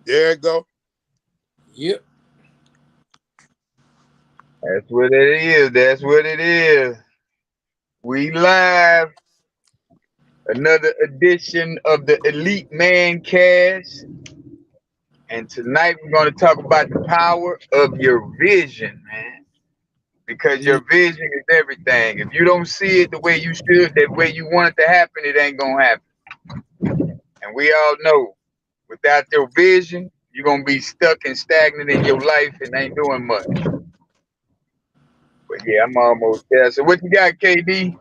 There you go. Yep. That's what it is. That's what it is. We live. Another edition of the Elite Mancast. And tonight we're going to talk about the power of your vision, man. Because Mm. your vision is everything. If you don't see it the way you should, the way you want it to happen, it ain't going to happen. And we all know, without your vision, you're going to be stuck and stagnant in your life and ain't doing much. But yeah, I'm almost there. So what you got, KD?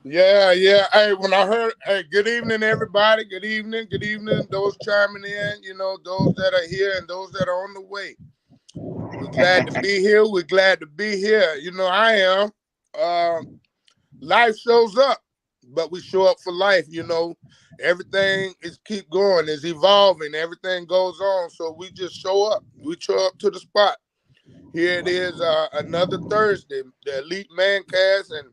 Yeah, yeah. Hey, when I heard, hey, good evening, everybody. Good evening, good evening. Those chiming in, those that are here and those that are on the way. We're glad to be here. We're glad to be here. I am. Life shows up, but we show up for life. Everything is keep going, is evolving. Everything goes on, so we just show up. We show up to the spot. Here it is, another Thursday, the Elite Mancast and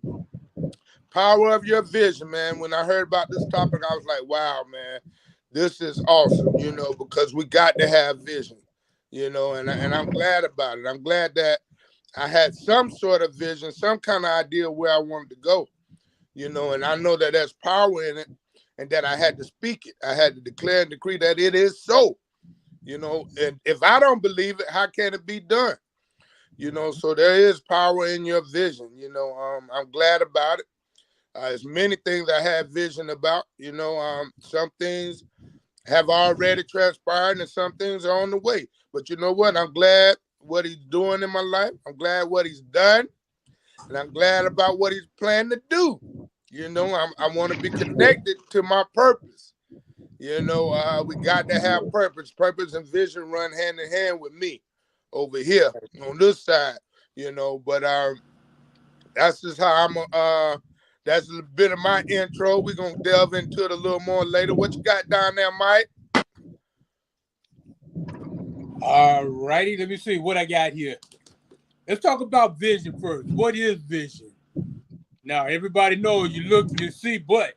power of your vision, man. When I heard about this topic, I was like, wow, man, this is awesome, because we got to have vision, and I'm glad about it. I'm glad that I had some sort of vision, some kind of idea where I wanted to go, and I know that there's power in it and that I had to speak it. I had to declare and decree that it is so, and if I don't believe it, how can it be done? So there is power in your vision, I'm glad about it. There's many things I have vision about. Some things have already transpired and some things are on the way. But you know what? I'm glad what he's doing in my life. I'm glad what he's done. And I'm glad about what he's planning to do. I want to be connected to my purpose. We got to have purpose. Purpose and vision run hand in hand with me over here on this side, But that's just how that's a bit of my intro. We're gonna delve into it a little more later. What you got down there, Mike? All righty. Let me see what I got here. Let's talk about vision first. What is vision? Now, everybody knows you look, you see, but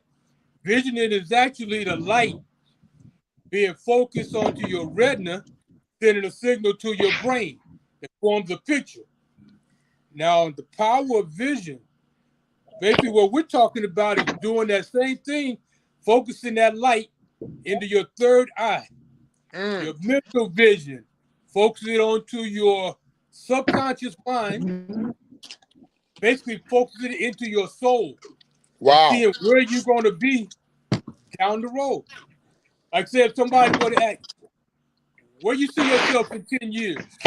vision is actually the light being focused onto your retina, sending a signal to your brain that forms a picture. Now, the power of vision, basically what we're talking about is doing that same thing, focusing that light into your third eye, your mental vision, focusing it onto your subconscious mind, basically focusing it into your soul and Wow. seeing where you're going to be down the road. Like I said, if somebody were to ask, where you see yourself in 10 years?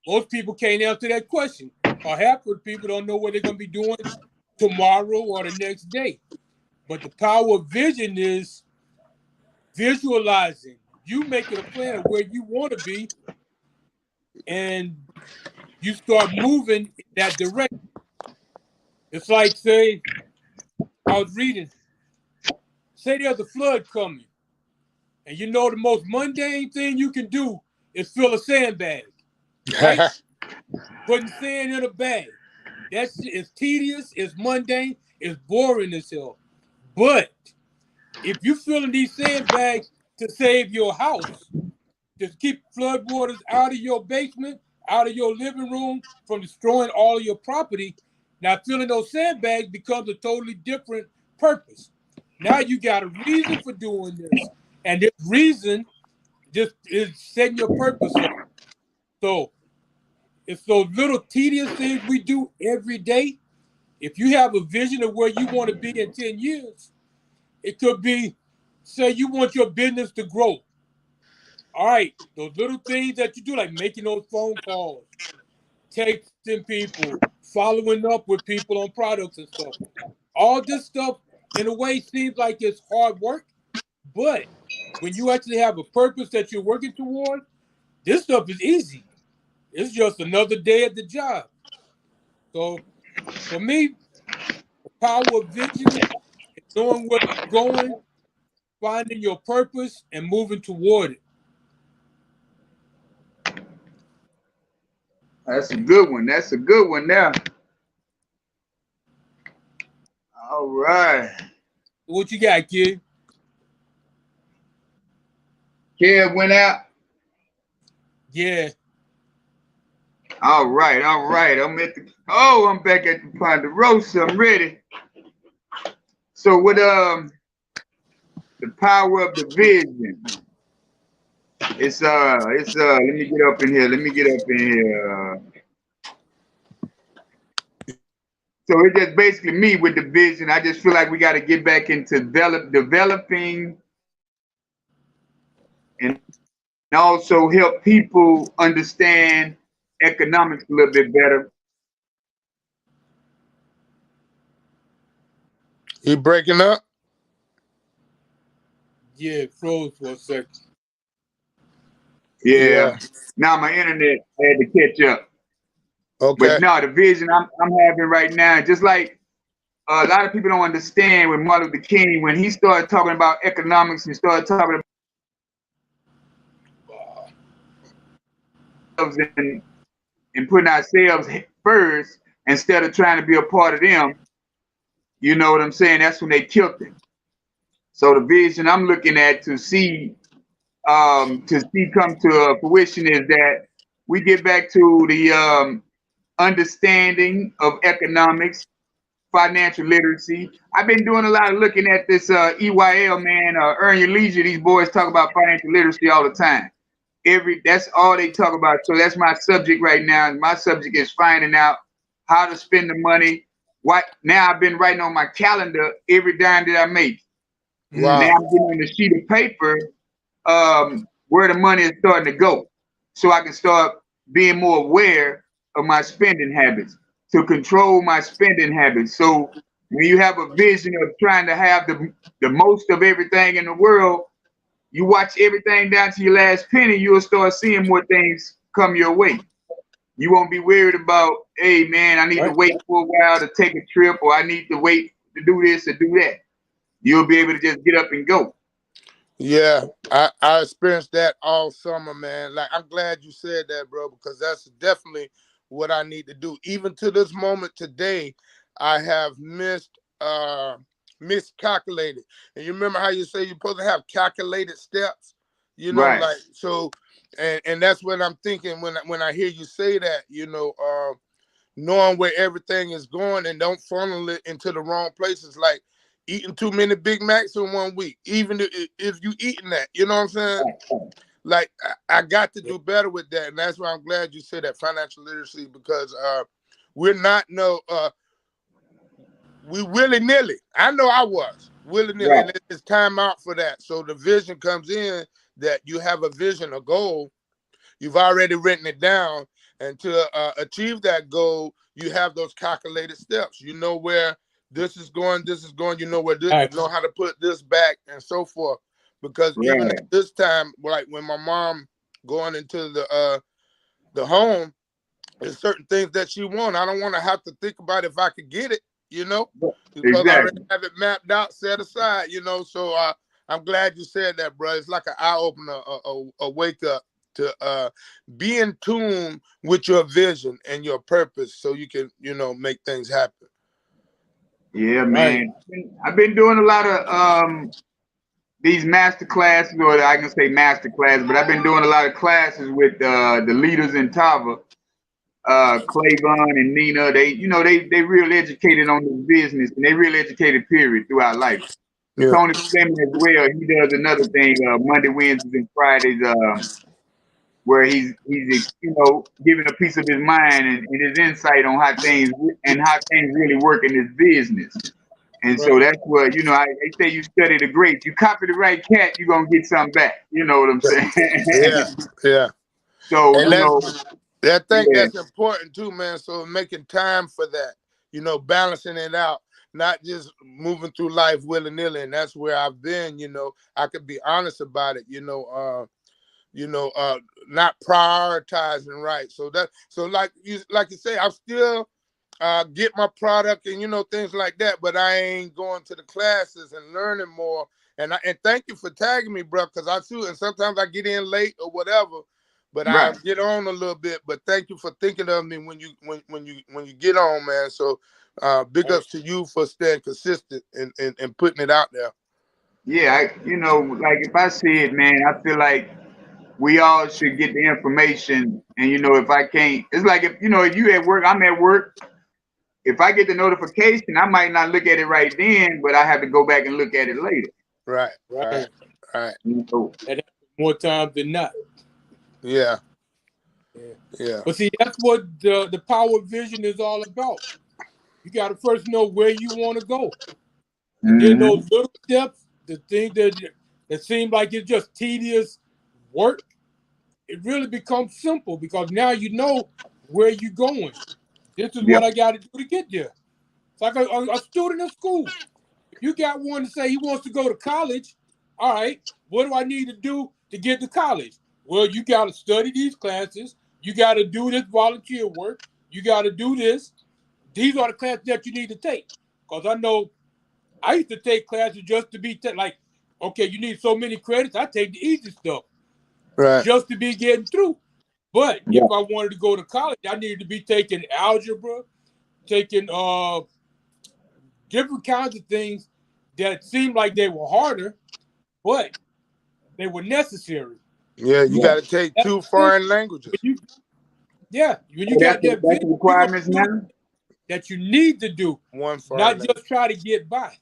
Most people can't answer that question. Or half of the people don't know what they're going to be doing tomorrow or the next day. But the power of vision is visualizing. You making a plan of where you want to be, and you start moving in that direction. It's like, say, I was reading, say there's a flood coming, and you know the most mundane thing you can do is fill a sandbag, right? Putting sand in a bag. That's it's tedious, it's mundane, it's boring as hell. But if you're filling these sandbags to save your house, just keep floodwaters out of your basement, out of your living room, from destroying all of your property. Now filling those sandbags becomes a totally different purpose. Now you got a reason for doing this. And this reason just is setting your purpose up. So it's those little tedious things we do every day. If you have a vision of where you want to be in 10 years, it could be, say you want your business to grow. All right, those little things that you do, like making those phone calls, texting people, following up with people on products and stuff. All this stuff, in a way, seems like it's hard work, but when you actually have a purpose that you're working toward, this stuff is easy. It's just another day at the job. So for me, the power of vision is knowing where you're going, finding your purpose, and moving toward it. That's a good one. That's a good one now. All right. What you got, kid? Kev went out. Yeah. All right. I'm back at the Ponderosa. I'm ready. So with the power of the vision. It's let me get up in here. So it's just basically me with the vision. I just feel like we got to get back into developing and also help people understand economics a little bit better. You breaking up? Yeah, it froze for a second. Yeah. Yeah. Now my internet had to catch up. Okay. But no, the vision I'm having right now, just like a lot of people don't understand with Martin Luther King, when he started talking about economics and started talking about and putting ourselves first instead of trying to be a part of them, you know what I'm saying? That's when they killed him. So the vision I'm looking at to see come to fruition is that we get back to the understanding of economics, financial literacy. I've been doing a lot of looking at this EYL, man, Earn Your Leisure. These boys talk about financial literacy all the time. That's all they talk about. So that's my subject right now. My subject is finding out how to spend the money. What now I've been writing on my calendar every dime that I make. Now Wow. I'm getting on the sheet of paper where the money is starting to go. So I can start being more aware of my spending habits, to control my spending habits. So when you have a vision of trying to have the most of everything in the world, you watch everything down to your last penny, you'll start seeing more things come your way. You won't be worried about, hey man, I need to wait for a while to take a trip, or I need to wait to do this or do that. You'll be able to just get up and go. Yeah, I experienced that all summer, man. Like, I'm glad you said that, bro, because that's definitely what I need to do. Even to this moment today, I have miscalculated. And you remember how you say you're supposed to have calculated steps, Right. like so, and that's what I'm thinking when I hear you say that, knowing where everything is going and don't funnel it into the wrong places, like eating too many Big Macs in 1 week, even if you eating that, you know what I'm saying? Like, I got to do better with that, and that's why I'm glad you said that financial literacy, because we're not we willy-nilly. I know I was willy-nilly, Right. and it's time out for that. So the vision comes in, that you have a vision, a goal, you've already written it down, and to achieve that goal, you have those calculated steps. You know where this is going, you know where you know how to put this back, and so forth. Because even Right. at this time, like when my mom going into the home, there's certain things that she wants. I don't want to have to think about if I could get it, because I already Exactly. have it mapped out, set aside, So I'm glad you said that, bro. It's like an eye opener, a wake up to be in tune with your vision and your purpose, so you can, make things happen. Yeah, man. I've been doing a lot of these master classes, or I can say master class, but I've been doing a lot of classes with the leaders in Tava, Clavon and Nina. They real educated on this business, and they real educated period throughout life. Yeah. Tony Fleming as well. He does another thing Monday, Wednesdays, and Fridays, where he's giving a piece of his mind and his insight on how things really work in this business. And so that's what, they say you study the greats. You copy the right cat, you're going to get something back. You know what I'm saying? Yeah. Yeah. So, And I think yeah, that's important too, man. So making time for that, balancing it out, not just moving through life willy-nilly. And that's where I've been, I could be honest about it, not prioritizing right. So like you say, I'm still get my product and things like that, but I ain't going to the classes and learning more. And thank you for tagging me, bro, because I too, and sometimes I get in late or whatever, but I right. get on a little bit. But thank you for thinking of me when you get on, man. So big ups to you for staying consistent and putting it out there. Yeah, like if I see it, man, I feel like we all should get the information. And if I can't, it's like if you at work, I'm at work. If I get the notification, I might not look at it right then, but I have to go back and look at it later. Right. Right. Right. That happens more times than not. Yeah. Yeah. Yeah. But see, that's what the power vision is all about. You got to first know where you want to go. And then those little steps, the thing that seem like it's just tedious work, it really becomes simple because now you know where you're going. This is Yep. what I got to do to get there. It's like a student in school. If you got one to say he wants to go to college, all right, what do I need to do to get to college? Well, you got to study these classes. You got to do this volunteer work. You got to do this. These are the classes that you need to take. Because I know I used to take classes just to be like, okay, you need so many credits. I take the easy stuff Right. just to be getting through. But Yeah. if I wanted to go to college, I needed to be taking algebra, taking different kinds of things that seemed like they were harder, but they were necessary. Yeah, you got to take That's 2 the thing. foreign languages. When you That's got that the vision, you're gonna requirements do now. that you need to do, 1 foreign not language. just try to get by.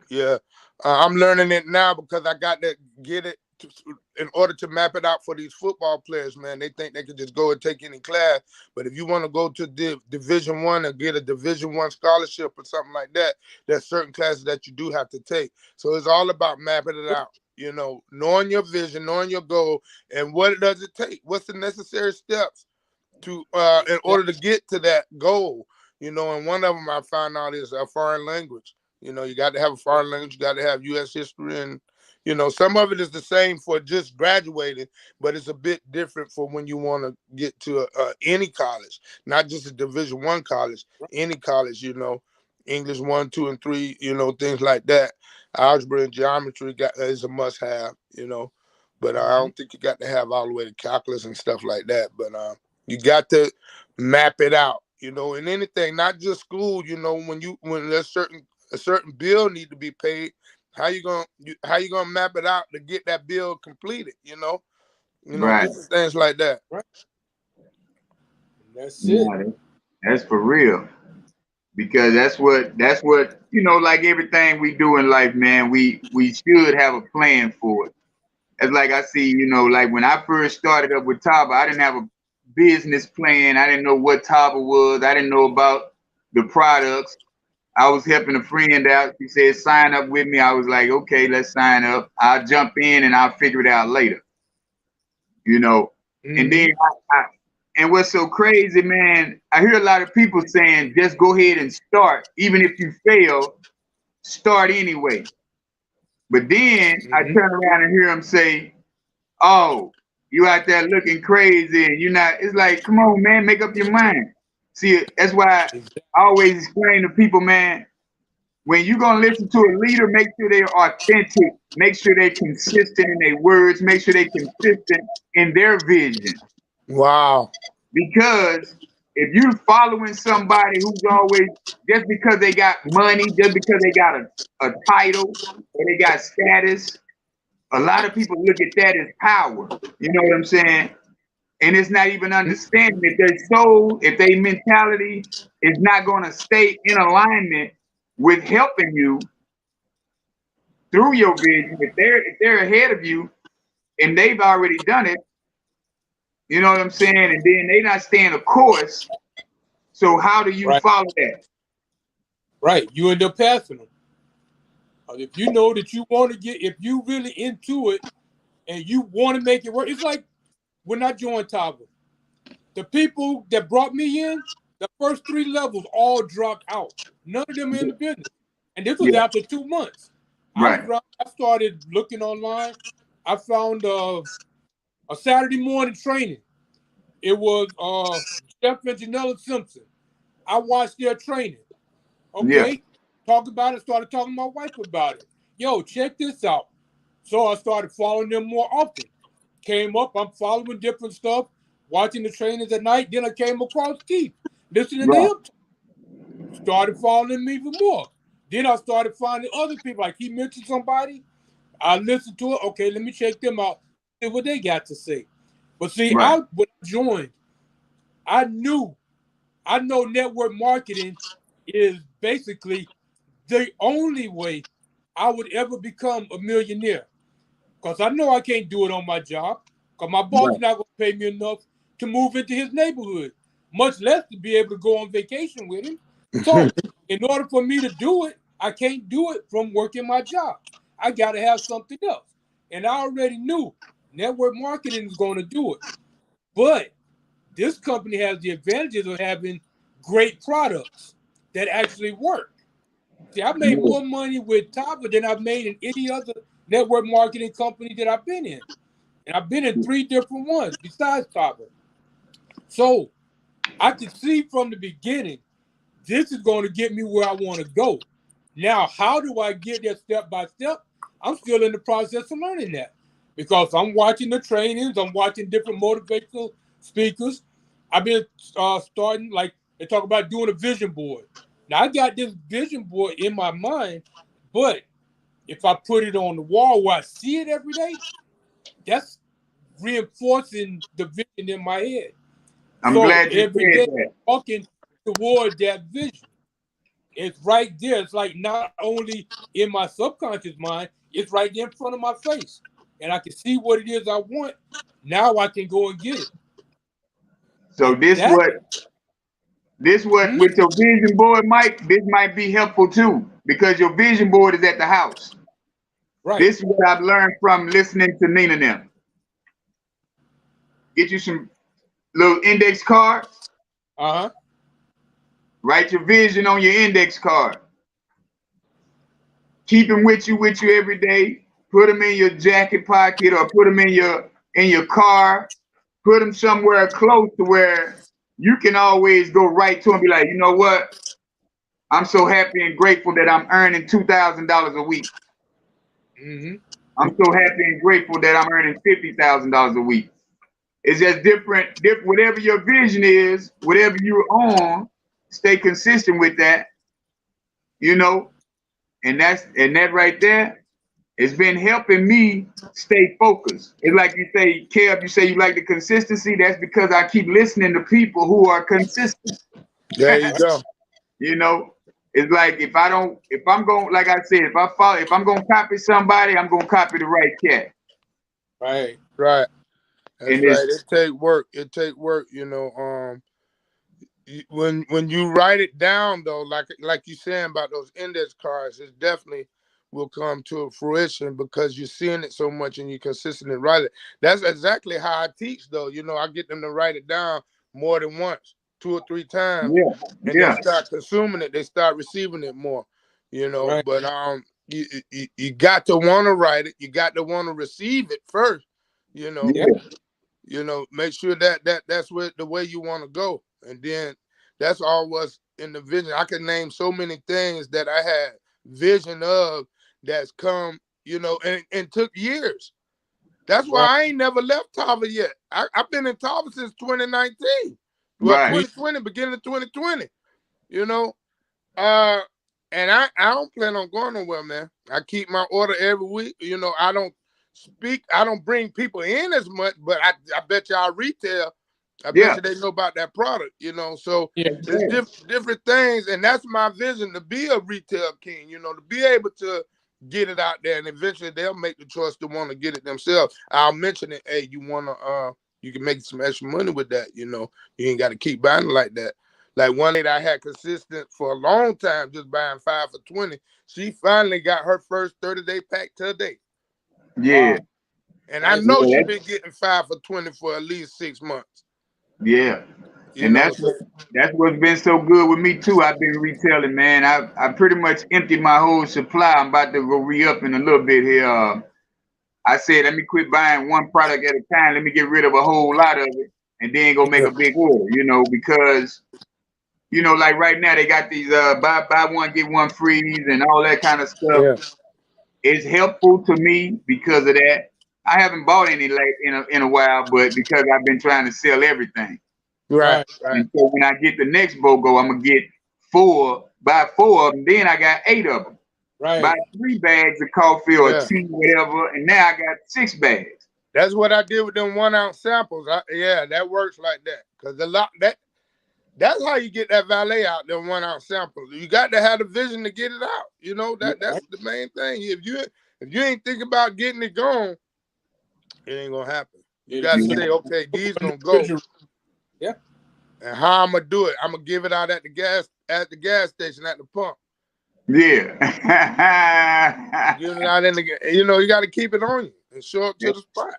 Yeah, I'm learning it now because I got to get it in order to map it out for these football players. Man, they think they can just go and take any class, but if you want to go to Division One and get a Division One scholarship or something like that, there's certain classes that you do have to take. So it's all about mapping it out. Knowing your vision, knowing your goal, and what does it take? What's the necessary steps to in order to get to that goal? And one of them I found out is a foreign language. You got to have a foreign language. You got to have U.S. history, and some of it is the same for just graduating, but it's a bit different for when you want to get to any college, not just a Division One college. Any college, English 1, 2, and 3, things like that. Algebra and geometry is a must-have, but I don't think you got to have all the way to calculus and stuff like that. But you got to map it out, in anything, not just school. When there's a certain bill need to be paid, how you gonna map it out to get that bill completed? Right. Different things like that. Right. That's it. Yeah, that's for real. Because that's what like everything we do in life, man. We should have a plan for it. It's like I see, like when I first started up with Taba, I didn't have a business plan. I didn't know what Taba was. I didn't know about the products. I was helping a friend out. She said, sign up with me. I was like, okay, let's sign up. I'll jump in and I'll figure it out later. And then and what's so crazy, man, I hear a lot of people saying, just go ahead and start. Even if you fail, start anyway. But then I turn around and hear them say, oh, you out there looking crazy and you're not. It's like, come on, man, make up your mind. See, that's why I always explain to people, man, when you're going to listen to a leader, make sure they're authentic. Make sure they're consistent in their words. Make sure they're consistent in their vision. Wow. Because if you're following somebody who's always, just because they got money, just because they got a title, or they got status, a lot of people look at that as power. You know what I'm saying? And it's not even understanding if their soul, if their mentality is not going to stay in alignment with helping you through your vision. If they're ahead of you and they've already done it, you know what I'm saying? And then they not staying a course. So how do you follow that? Right. You end up passing them. If you know that you want to if you really into it and you want to make it work, it's like when I joined Tava. The people that brought me in, the first 3 levels all dropped out. None of them in the business. And this was after 2 months. Right. I started looking online. I found a Saturday morning training. It was Jeff and Janella Simpson. I watched their training. Okay. Talked about it, started talking to my wife about it. Yo, check this out. So I started following them more often. Came up, I'm following different stuff, watching the trainings at night. Then I came across Keith, listening to him. Started following him even more. Then I started finding other people. Like he mentioned somebody, I listened to it. Okay, let me check them out. see what they got to say. But see, Right. when I joined, I know network marketing is basically the only way I would ever become a millionaire. Because I know I can't do it on my job. Because my boss is Right. not going to pay me enough to move into his neighborhood, much less to be able to go on vacation with him. So, in order for me to do it, I can't do it from working my job. I got to have something else. And I already knew network marketing is going to do it. But this company has the advantages of having great products that actually work. See, I made Yeah. more money with Tava than I've made in any other network marketing company that I've been in. And I've been in 3 different ones besides Tava. So I could see from the beginning, this is going to get me where I want to go. Now, how do I get there step by step? I'm still in the process of learning that because I'm watching the trainings, I'm watching different motivational speakers. I've been starting, like they talk about doing a vision board. Now, I got this vision board in my mind, but if I put it on the wall where I see it every day, that's reinforcing the vision in my head. I'm So glad you every day, said that. walking toward that vision. It's right there. It's like not only in my subconscious mind, it's right there in front of my face. And I can see what it is I want. Now I can go and get it. So And this that, what hmm, with your vision board, Mike, this might be helpful too, because your vision board is at the house. right. This is what I've learned from listening to Nina and them. Get you some little index cards, Uh-huh. write your vision on your index card. Keep them with you every day. Put them in your jacket pocket or put them in your car. Put them somewhere close to where you can always go right to them and be like, you know what? I'm so happy and grateful that I'm earning $2,000 a week. Mm-hmm. I'm so happy and grateful that I'm earning $50,000 a week. It's just different. Whatever your vision is, whatever you're on, stay consistent with that. You know, and that right there, it's been helping me stay focused. It's like you say, Kev, you say you like the consistency. That's because I keep listening to people who are consistent. There you go. You know, it's like if I'm going, like I said, if I'm going to copy somebody, I'm going to copy the right cat. Right. Right. And That's right. It take work. It take work. When you write it down though, like you saying about those index cards, it definitely will come to fruition because you're seeing it so much and you consistently write it. That's exactly how I teach though. I get them to write it down more than once, 2 or 3 times, yeah, and they yeah, start consuming it. They start receiving it more. Right. But you got to want to write it. You got to want to receive it first. You know, Yeah. yeah, make sure that's where the way you want to go, and then that's all what's in the vision. I can name so many things that I had vision of that's come, and took years. That's why Right. I ain't never left Tava yet. I've been in Tava since 2019. Well, right, Me. 2020, beginning of 2020. You know, uh, and I don't plan on going nowhere, man. I keep my order every week. I don't speak. I don't bring people in as much, but I bet y'all retail. I bet yeah, you they know about that product. So Yeah. it's yeah, different things, and that's my vision to be a retail king. To be able to get it out there, and eventually they'll make the choice to want to get it themselves. I'll mention it. Hey, you can make some extra money with that. You ain't got to keep buying it like that. Like one lady I had consistent for a long time, just buying 5 for 20. She finally got her first 30-day pack today. yeah, Wow. And I Nice. know she yeah, been getting 5 for 20 for at least 6 months. yeah. And So that's what's been so good with me too. I've been retailing, man. I pretty much emptied my whole supply. I'm about to go re-up in a little bit here. I said, let me quit buying one product at a time. Let me get rid of a whole lot of it, and then go make Yeah. a big order. Because like right now they got these buy one get one freeze and all that kind of stuff. yeah, It's helpful to me because of that. I haven't bought any like in a while, but because I've been trying to sell everything. right, Right. right, And so when I get the next BOGO, I'm gonna get buy 4 of them. Then I got 8 of them. Buy Right. 3 bags of coffee or yeah. 2, whatever, and now I got 6 bags. That's what I did with them 1 ounce samples. Yeah, that works like that. Cause that's how you get that valet out, them 1 ounce samples. You got to have the vision to get it out. You know, that's the main thing. If you ain't thinking about getting it going, it ain't gonna happen. You got to say, okay, these gonna go. Yeah. And how I'm gonna do it? I'm gonna give it out at the gas station at the pump. Yeah. Give it out in the, you got to keep it on you and show up to the spot.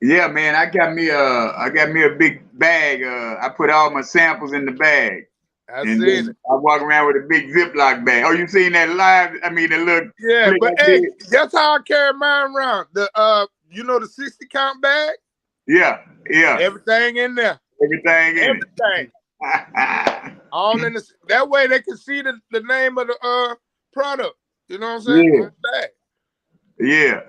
Yeah, man, I got me a big bag. I put all my samples in the bag. I seen it. I walk around with a big Ziploc bag. Oh, you seen that live? I mean, the little but hey, that's how I carry mine around. The the 60 count bag. Yeah. Everything in there. Everything. All in the. That way they can see the name of the product. You know what I'm saying? Yeah. On the bag. Yeah.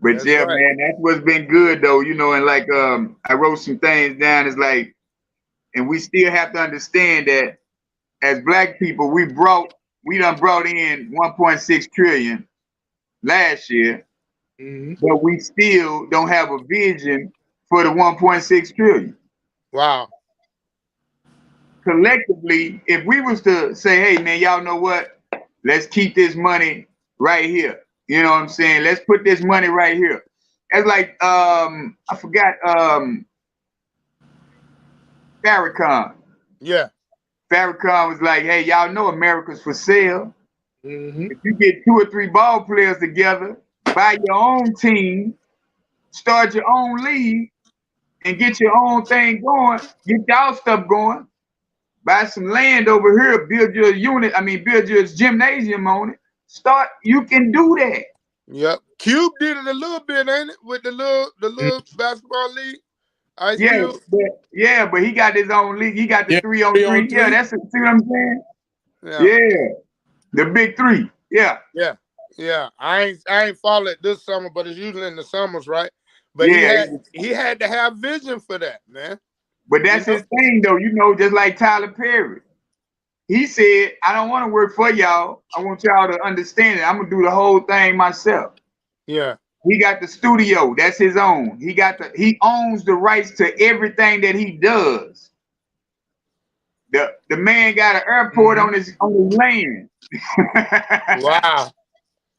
But That's yeah, right. man, that's what's been good though, and like I wrote some things down. It's like, and we still have to understand that as Black people, we done brought in 1.6 trillion last year, but we still don't have a vision for the 1.6 trillion. Wow. Collectively, if we was to say, hey man, y'all know what? Let's keep this money right here. You know what I'm saying? Let's put this money right here. It's like I forgot Farrakhan. Yeah. Farrakhan was like, hey, y'all know America's for sale. If you get 2 or 3 ball players together, buy your own team, start your own league, and get your own thing going, get y'all stuff going, buy some land over here, build your build your gymnasium on it. You can do that. Yep. Cube did it a little bit, ain't it? With the little basketball league. But he got his own league. He got the 3-on-3. Yeah, that's it. See what I'm saying? Yeah. The big 3. Yeah. Yeah. I ain't followed it this summer, but it's usually in the summers, right? But he had to have vision for that, man. But that's his thing though, just like Tyler Perry. He said, I don't want to work for y'all. I want y'all to understand it. I'm gonna do the whole thing myself. Yeah. He got the studio, that's his own. He owns the rights to everything that he does. The man got an airport on his land. Wow.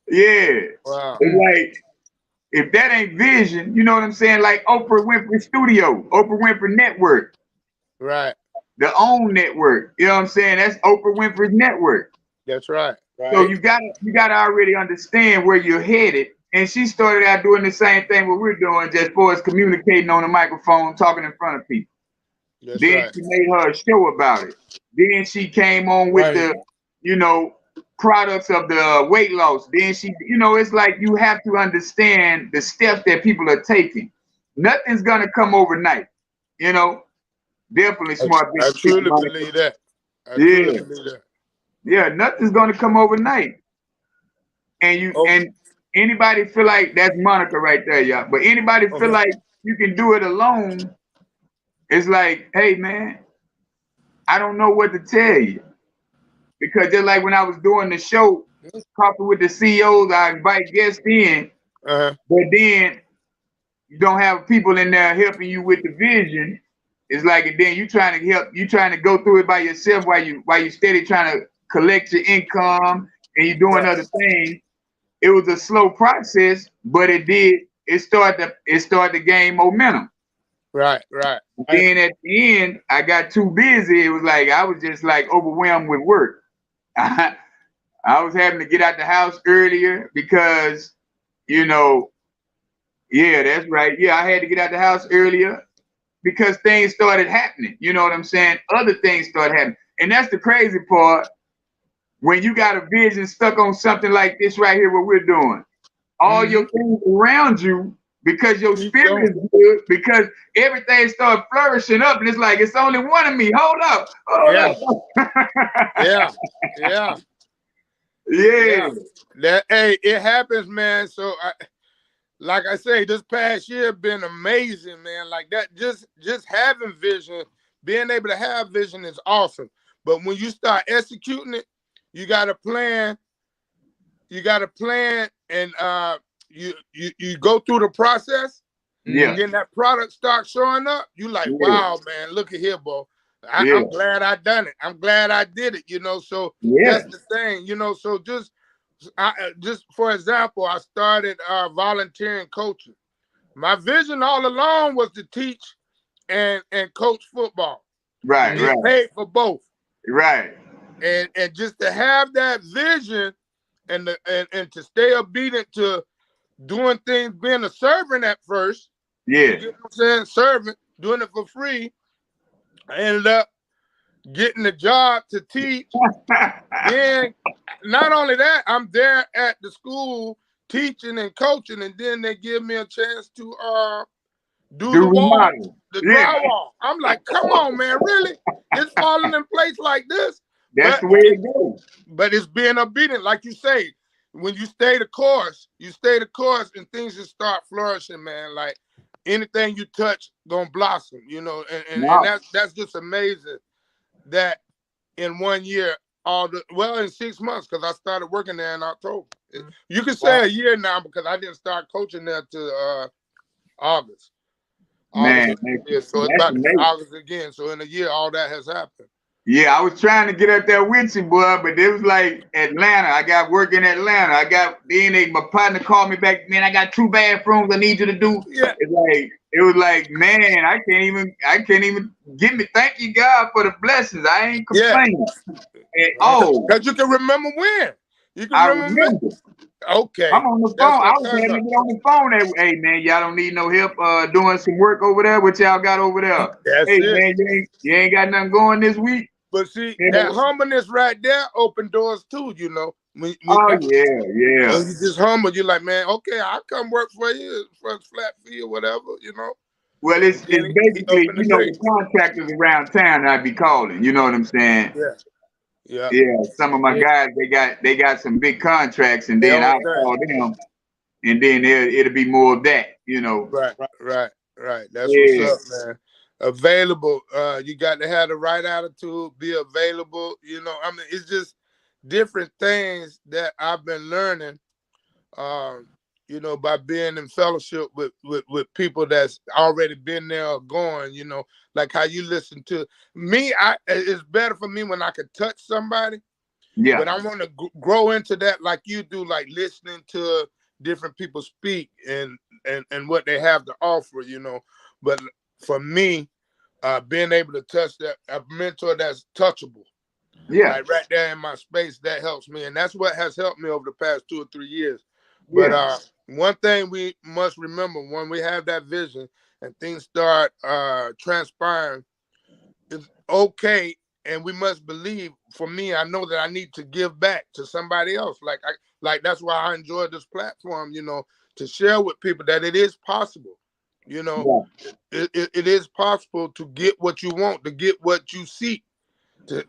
Yeah. Wow. It's like, if that ain't vision, you know what I'm saying? Like Oprah Winfrey Studio, Oprah Winfrey Network. Right. The OWN network. You know what I'm saying? That's Oprah Winfrey's network. That's right. So you gotta already understand where you're headed. And she started out doing the same thing what we're doing, just for us communicating on the microphone, talking in front of people. Then she made her a show about it. Then she came on with the, products of the weight loss. Then she, it's like you have to understand the steps that people are taking. Nothing's gonna come overnight. Definitely smart. I truly believe that. Yeah, nothing's gonna come overnight. And anybody feel like that's Monica right there, y'all. But anybody feel like you can do it alone, it's like, hey man, I don't know what to tell you. Because just like when I was doing the show, Coffee with the CEOs, I invite guests in, but then you don't have people in there helping you with the vision. It's like, and then you trying to go through it by yourself while you steady trying to collect your income and you're doing other things. It was a slow process, but it started to gain momentum. Right. Then at the end, I got too busy. It was like I was just like overwhelmed with work. I was having to get out the house earlier because, yeah, that's right. Yeah, I had to get out the house earlier because things started happening. You know what I'm saying? Other things started happening. And that's the crazy part. When you got a vision stuck on something like this right here, what we're doing, all your things around you, because your spirit is good, because everything started flourishing up, and it's like, it's only one of me. Hold up. Yeah. It happens, man. So, like I say, this past year been amazing, man. Like that, just having vision, being able to have vision is awesome. But when you start executing it, you got to plan. You got to plan and you go through the process, Yeah. and then that product starts showing up, you like, wow, man, look at here, bro. I'm glad I done it. I'm glad I did it, so that's the thing, so just for example, I started volunteering coaching. My vision all along was to teach and coach football. Right, Get paid for both. Right. And just to have that vision and to stay obedient to doing things, being a servant at first. Yeah. You get what I'm saying? Servant, doing it for free. I ended up getting the job to teach. Then, not only that, I'm there at the school teaching and coaching, and then they give me a chance to do the wall, the drywall. I'm like, come on, man, really? It's falling in place like this? That's the way it goes. But it's being obedient, like you say. When you stay the course, and things just start flourishing, man. Like anything you touch gonna blossom, and that's just amazing that in 1 year, in 6 months, because I started working there in October. You can say a year now because I didn't start coaching there till August. Man, so it's about to be August again. So in a year, all that has happened. Yeah, I was trying to get up there with you, boy, but it was like Atlanta. I got work in Atlanta. My partner called me back, man, I got 2 bathrooms I need you to do. Yeah. It was like, man, I can't even thank you God for the blessings. I ain't complaining. Because you can remember when. You can remember. Okay. I'm on the phone. I was having to get on the phone. Hey, man, y'all don't need no help doing some work over there? What y'all got over there? Hey, man, you ain't got nothing going this week? But see, that humbleness right there open doors too, When yeah. You just humble. You're like, man, okay, I'll come work for you for a flat fee or whatever, Well, it's basically, the contractors around town I'd be calling. You know what I'm saying? Yeah. Some of my guys, they got some big contracts, and then I'll call them, and then it'll be more of that, Right. That's what's up, man. Available. You got to have the right attitude, be available. It's just different things that I've been learning, by being in fellowship with people that's already been there or going, like how you listen to me. It's better for me when I can touch somebody. Yeah. But I want to grow into that like you do, like listening to different people speak and what they have to offer, But for me, being able to touch a mentor that's touchable, like right there in my space, that helps me, and that's what has helped me over the past 2 or 3 years. But one thing we must remember when we have that vision and things start transpiring, it's okay, and we must believe. For me, I know that I need to give back to somebody else. Like that's why I enjoy this platform, to share with people that it is possible. It is possible to get what you want, to get what you seek, to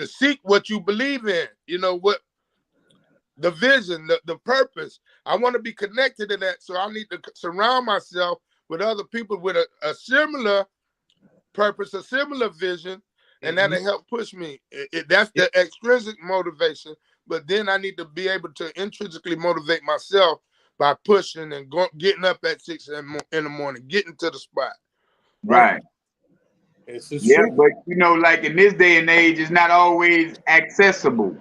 seek what you believe in. What the vision, the purpose. I want to be connected to that, so I need to surround myself with other people with a similar purpose, a similar vision, and that'll help push me. That's the extrinsic motivation, but then I need to be able to intrinsically motivate myself by pushing and getting up at 6 in the morning, getting to the spot. Right. But like in this day and age, it's not always accessible.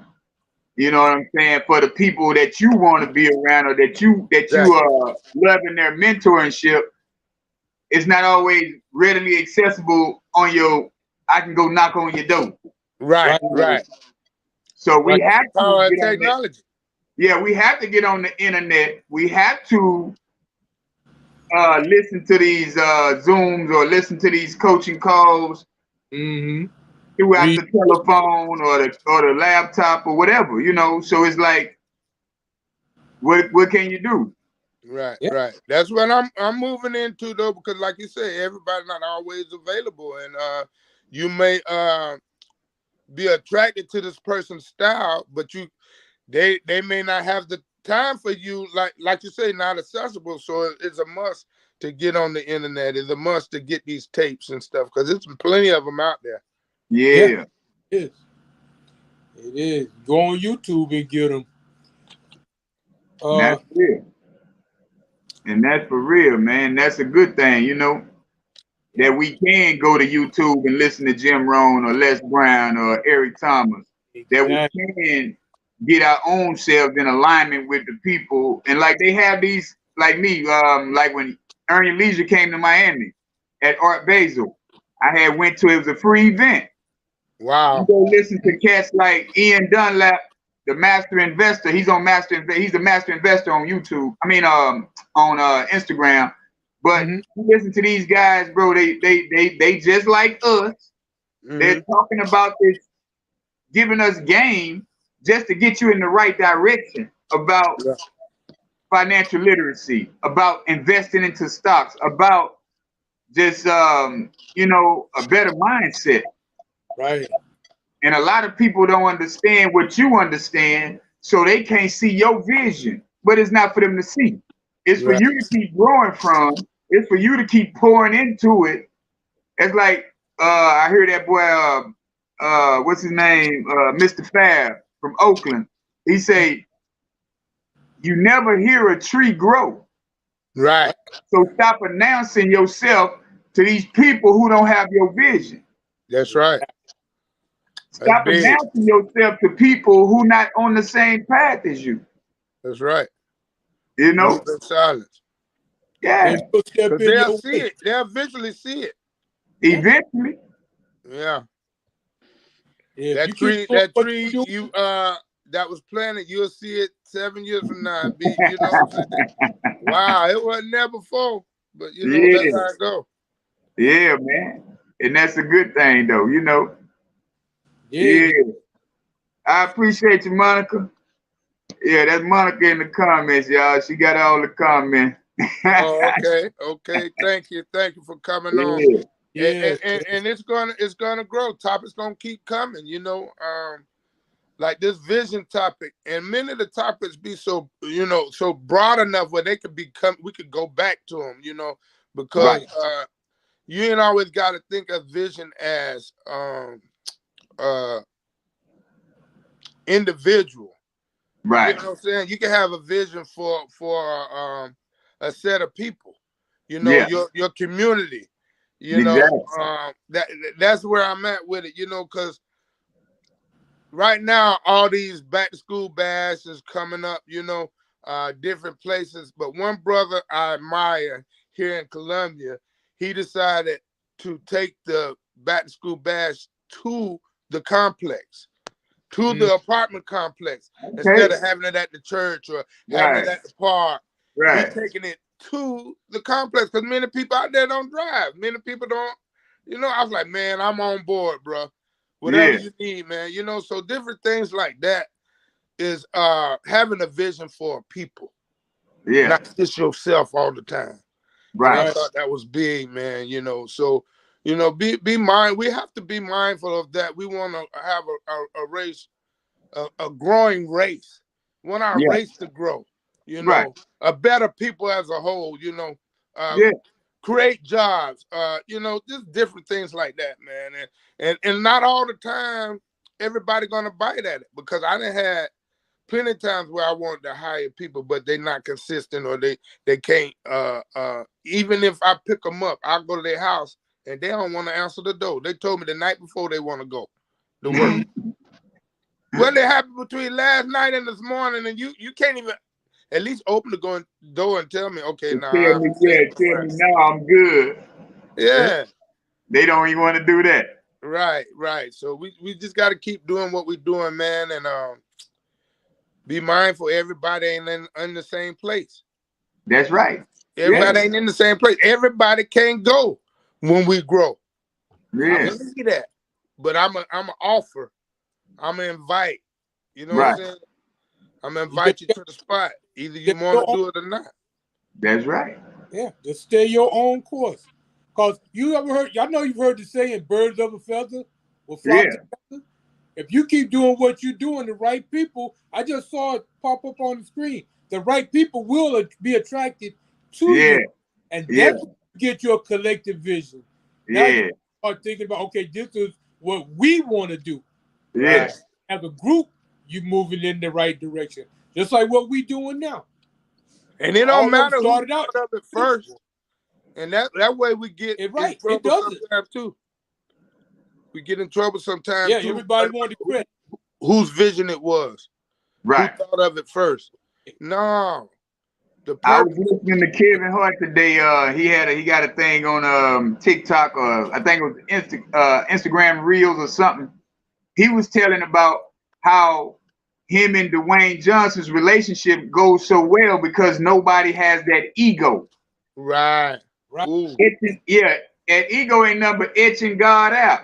You know what I'm saying? For the people that you want to be around, or that you are loving their mentorship, it's not always readily accessible on I can go knock on your door. Right. So we have to get technology. We have to get on the internet. We have to listen to these Zooms or listen to these coaching calls throughout the telephone or the laptop or whatever, So it's like, what can you do? Right. That's what I'm moving into though, because like you say, everybody's not always available, and you may be attracted to this person's style, but they may not have the time for you, like you say, not accessible. So it's a must to get on the internet. It's a must to get these tapes and stuff, because there's plenty of them out there. Yeah. It is. Go on YouTube and get them. That's it. And that's for real, man. That's a good thing, that we can go to YouTube and listen to Jim Rohn or Les Brown or Eric Thomas. That we Exactly. can get our own selves in alignment with the people. And like they have these, like me, like when Ernie Leisure came to Miami at Art Basel, I had went to, it was a free event. You Wow. go listen to cats like Ian Dunlap, the master investor. He's the master investor on YouTube. I mean, on Instagram. But Mm-hmm. you listen to these guys, bro. They just like us. They're talking about this, giving us game just to get you in the right direction about Yeah. financial literacy, about investing into stocks, about just a better mindset. Right. And a lot of people don't understand what you understand, so they can't see your vision. But it's not for them to see. It's for Right. you to keep growing from. It's for you to keep pouring into it. It's like I hear that boy, what's his name, Mr. Fab from Oakland. He say, "You never hear a tree grow. Right. So stop announcing yourself to these people who don't have your vision. That's right. That's Stop big. announcing yourself to people who not on the same path as you. That's right. You Move know? in silence. Yeah. And you'll step Because in they'll your see way. it. They'll visually see it. Yeah. Eventually. Yeah. If That you keep tree, doing that what you're tree doing, you that was planted, you'll see it 7 years from now. Be you know what I'm saying? Wow, it wasn't there before. But that's Yeah. how it go. Yeah, man. And that's a good thing though, yeah, Yeah. I appreciate you, Monica. Yeah, that's Monica in the comments, y'all. She got all the comments. Oh, okay. Okay. Thank you. Thank you for coming on. Yeah. yeah, And it's gonna grow. Topics gonna keep coming, like this vision topic, and many of the topics be so so broad enough where they could become, we could go back to them, because Right. you ain't always got to think of vision as uh individual. You Right. know what I'm saying? You can have a vision for a set of people, Yeah. your community, Exactly. that's where I'm at with it, because right now all these back to school bash is coming up, different places. But one brother I admire here in Columbia, he decided to take the back to school bash to the complex, to mm, the apartment complex, instead Okay. of having it at the church or having it Right. at the park. He Right. taking it to the complex because many people out there don't drive. Many people don't. I was like, man, I'm on board, bro. Whatever Yeah. you need, man. So different things like that is having a vision for people, Yeah. not just yourself all the time. And I Right. right, thought that was big, man. So be mind. We have to be mindful of that. We want to have a race, a growing race. We want our Yeah. race to grow. Right. A better people as a whole. Uh, Yeah. create jobs. Just different things like that, man. And not all the time everybody gonna bite at it, because I done had plenty of times where I wanted to hire people, but they're not consistent, or they can't. Even if I pick them up, I go to their house and they don't want to answer the door. They told me the night before they want to go to work. mm, What happened between last night and this morning, and you can't even at least open the door and tell me, okay, now I appreciate the Tell me rest. now I'm good. yeah, Yeah, They don't even want to do that. right. So we just got to keep doing what we're doing, man, and be mindful. Everybody ain't in the same place. That's right. Yeah. Everybody ain't in the same place. Everybody can't go when we grow. I Yeah. believe that, but I'm a offer. I'm gonna invite. You know what I'm Right. saying? I'm gonna you just invite you to the spot. Either you stay want your to own, do it or not. That's right. yeah, just stay your own course. Cause you ever heard? I know you've heard the saying, "Birds of a feather will flock Yeah. together." If you keep doing what you're doing, the right people. I just saw it pop up on the screen. The right people will be attracted to Yeah. you, and Yeah. that's when you get your collective vision. Now you Yeah. start thinking about, okay, this is what we want to do. And Yeah. Right. as a group, you moving in the right direction. Just like what we doing now. And it All don't of them matter who started out. thought of it first. And that way we get in Right. It trouble doesn't. sometimes too. We get in trouble sometimes Yeah, too. everybody wanted credit. Whose vision it was. Right. Who thought of it first? No. The I was purpose. listening to Kevin Hart today. He got a thing on TikTok, or I think it was Instagram Reels or something. He was telling about how him and Dwayne Johnson's relationship goes so well because nobody has that ego. Right. Right. Ooh. Yeah, and ego ain't nothing but etching God out.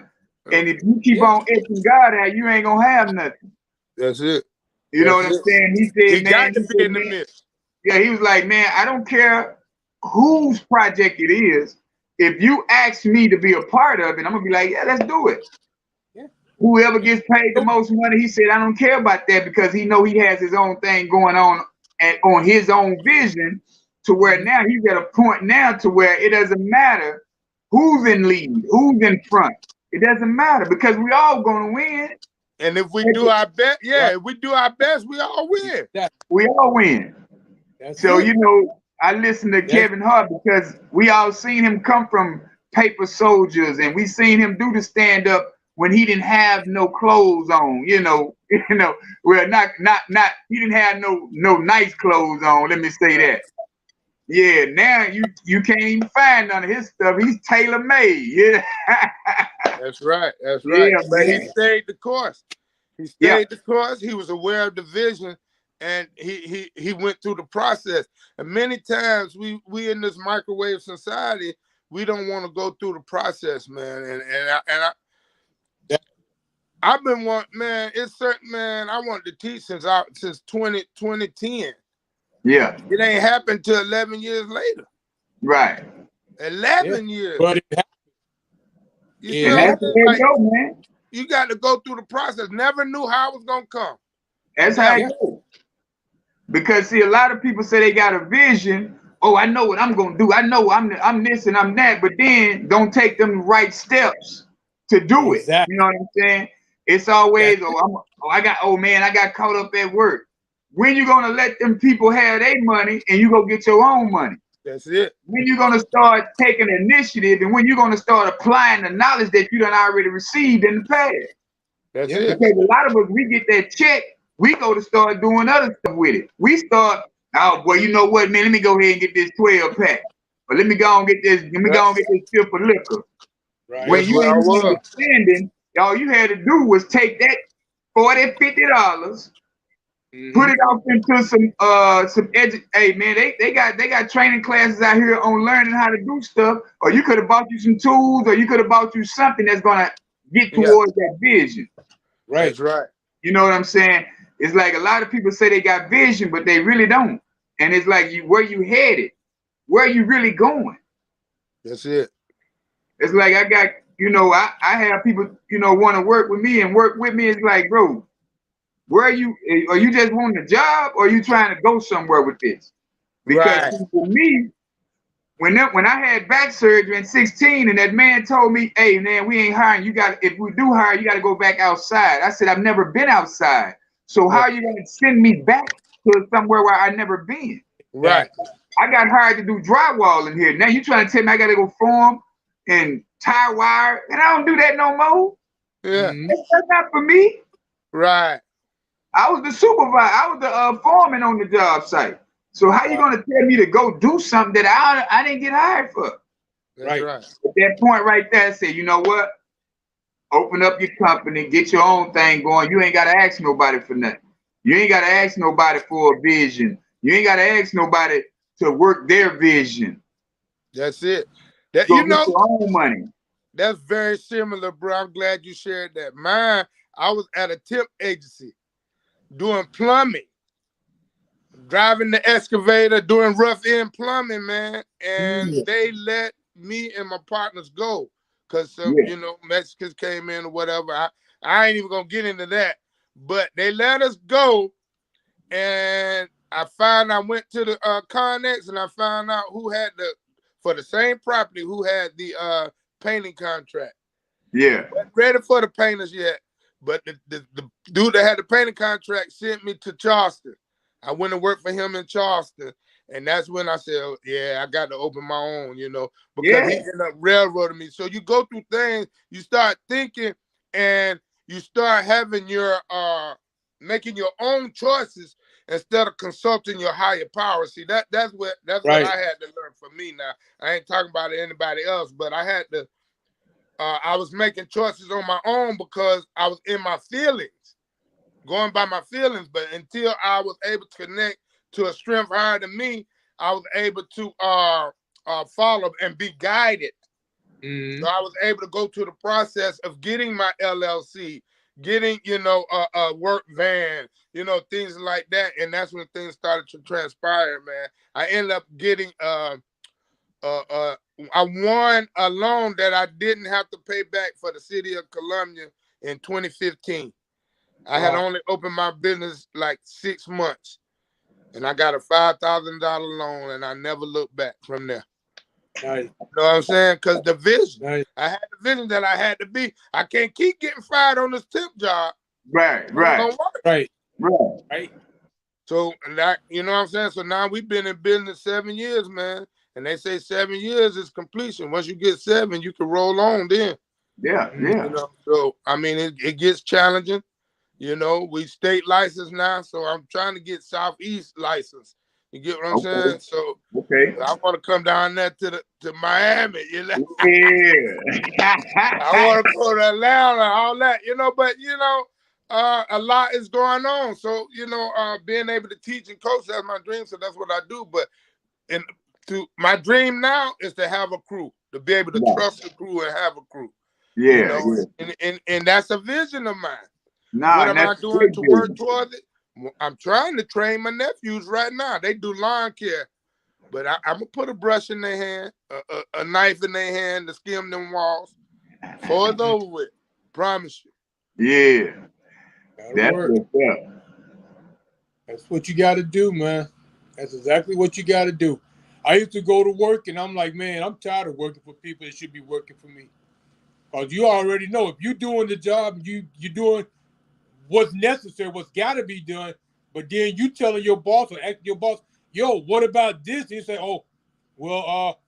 And if you keep Yeah. on etching God out, you ain't gonna have nothing. That's it. You know That's what I'm it. saying? He said, He man, got to be in the midst. yeah, he was like, man, I don't care whose project it is. If you ask me to be a part of it, I'm gonna be like, yeah, let's do it. Yeah. Whoever gets paid the most money, he said, I don't care about that because he know he has his own thing going on and on his own vision to where now he's at a point now to where it doesn't matter who's in lead, who's in front. It doesn't matter because we all gonna win. And if we do our best, yeah, if we do our best, we all win. We all win. So, you know, I listen to Kevin Hart because we all seen him come from paper soldiers and we seen him do the stand up when he didn't have no clothes on, well, not he didn't have no nice clothes on. Let me say that. Yeah, now you can't even find none of his stuff. He's tailor made. Yeah. That's right. That's right. Yeah, But man. he stayed the course. He stayed the course. He was aware of the vision, and he went through the process. And many times we in this microwave society, we don't want to go through the process, man. I've been man. It's certain, man. I wanted to teach since 2010. Yeah. It ain't happened till 11 years later. Right. 11 years. But it happened. You see what I'm saying? Like, go, man. you got to go through the process. Never knew how it was gonna come. That's how it goes. Because see, a lot of people say they got a vision. Oh, I know what I'm gonna do. I know I'm this and I'm that, but then don't take them right steps to do it. You know what I'm saying? It's always I got caught up at work. When you gonna let them people have their money and you go get your own money? That's it. When you gonna start taking initiative and when you gonna start applying the knowledge that you done already received in the past? That's it. Because a lot of us, we get that check, we go to start doing other stuff with it. We start, oh boy, you know what, man? Let me go ahead and get this 12 pack, or let me go and get this. Let me go and get this fifth of liquor. Right. When you ain't understanding, all you had to do was take that $40, $50. Put it off into some hey man, they got training classes out here on learning how to do stuff, or you could have bought you some tools, or you could have bought you something that's gonna get towards that vision. Right. That's right. You know what I'm saying? It's like a lot of people say they got vision, but they really don't. And it's like where you headed, where you really going. That's it. It's like I got, I have people, want to work with me and work with me. It's like, bro, where are you just wanting a job or are you trying to go somewhere with this? Because for me, when I had back surgery at 16 and that man told me, hey man, we ain't hiring, if we do hire, you got to go back outside. I said, I've never been outside. So how are you going to send me back to somewhere where I've never been? Right. I got hired to do drywall in here. Now you trying to tell me I got to go form and tie wire, and I don't do that no more. Yeah. That's not for me. Right. I was the supervisor. I was the foreman on the job site. So how you gonna tell me to go do something that I didn't get hired for? That's right. At that point right there, I said, you know what? Open up your company, get your own thing going. You ain't gotta ask nobody for nothing. You ain't gotta ask nobody for a vision. You ain't gotta ask nobody to work their vision. That's it. That go get your own money. That's very similar, bro. I'm glad you shared that. Mine, I was at a temp agency doing plumbing, driving the excavator, doing rough end plumbing, man. And they let me and my partners go because some, Mexicans came in or whatever. I ain't even gonna get into that, but they let us go. And I went to the Connex and I found out who had for the same property, who had the painting contract. Yeah. Wasn't ready for the painters yet. But the dude that had the painting contract sent me to Charleston. I went and worked for him in Charleston. And that's when I said, oh, yeah, I got to open my own, because he Yeah. ended up railroading me. So you go through things, you start thinking, and you start having making your own choices instead of consulting your higher power. See, that's what I had to learn for me now. I ain't talking about anybody else, but I had to, I was making choices on my own because I was in my feelings, going by my feelings. But until I was able to connect to a strength higher than me, I was able to follow and be guided. Mm-hmm. So I was able to go through the process of getting my LLC, getting, a work van, things like that. And that's when things started to transpire, man. I ended up getting I won a loan that I didn't have to pay back for the city of Columbia in 2015. I had only opened my business like 6 months, and I got a $5,000 loan, and I never looked back from there. Nice. You know what I'm saying? Because the vision, Nice. I had the vision that I had to be. I can't keep getting fired on this temp job. Right. Right. Right. So that, you know what I'm saying? So now we've been in business 7 years, man. And they say 7 years is completion. Once you get 7, you can roll on then. Yeah. So I mean, it gets challenging. We state licensed now, so I'm trying to get Southeast license. You get what I'm saying? So I want to come down there to Miami, Yeah. I want to go to Atlanta, all that, but a lot is going on. So, being able to teach and coach, that's my dream. So that's what I do. But my dream now is to have a crew, to be able to trust the crew and have a crew. Yeah. And that's a vision of mine. Nah, what am I doing to work vision. towards it? I'm trying to train my nephews right now. They do lawn care, but I'm gonna put a brush in their hand, a knife in their hand to skim them walls. Before it's over with, promise you. Yeah, that's what's up. That's what you got to do, man. That's exactly what you got to do. I used to go to work, and I'm like, man, I'm tired of working for people that should be working for me. Because you already know if you're doing the job, you're doing what's necessary, what's got to be done. But then you telling your boss or asking your boss, yo, what about this? And you say, oh, well,